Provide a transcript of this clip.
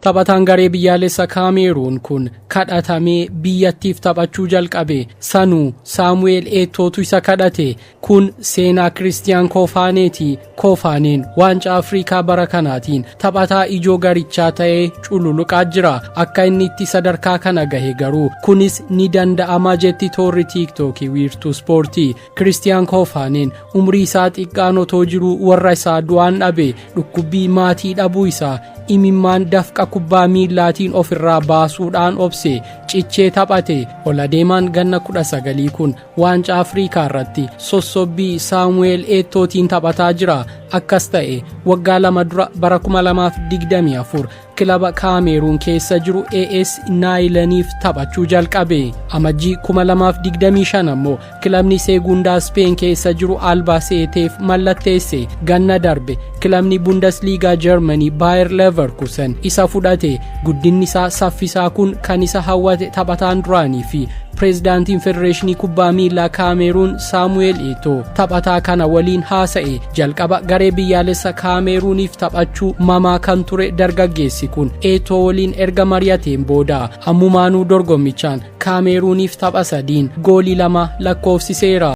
Taphataan garee biyyaalessa Kaameruun kun kadhatamee biyyattiif taphachuu jalqabe. Sanuu Saamu'eel Eetootu isa kadhate. Kun seenaa Kiristiyaan Kofaaneeti. Kofaaneen waancaa Afrikaa bara kanaatiin taphataa ijoo garichaa ta'ee cululuqaa jira. Akka inni itti sadarkaa kana gahe garuu kunis ni danda'ama jetti toorri tiiktookii wiirtuu ispoortii. Kiristiyaan Kofaaneen umrii isaa xiqqaan otoo jiru warra isaa du'aan dhabe. Dhukkubbii maatii dhabuu isaa imimmaan dafqa kubbaa miilaatiin ofirraa baasuudhaan obse cichee taphate. Oladeemaan ganna 19 kun waancaa Afrikaa irratti sossobbii Saamu'eel Eetootiin taphataa jira. Akkas ta'e waggaa 2 dura bara 2024 kilaba Kaameruun keessa jiru AS Naayilaniif taphachuu jalqabe. Amajjii 2025 ammoo kilabni Seegundaa Speen keessa jiru Albaaseteef mallatteesse. Ganna darbe kilabni Bundesliigaa Germany Bayer Leverkusen isa fudhate. Guddinni isaa saffisaa kun kan isa hawwate taphataan duraanii fi Pireezidaantiin Federeeshinii Kubbaa Miilaa Kaameruun Saamu'eel Eetoo taphataa kana waliin haasa'e. Jalqaba garee biyyaalessa Kaameruuniif taphachuu mamaa kan ture dargaggeessi kun Eetoo waliin erga mari'ateen booda ammumaanuu dorgommichaan Kaameruuniif tapha 3 goolii 2 lakkoofsiseera.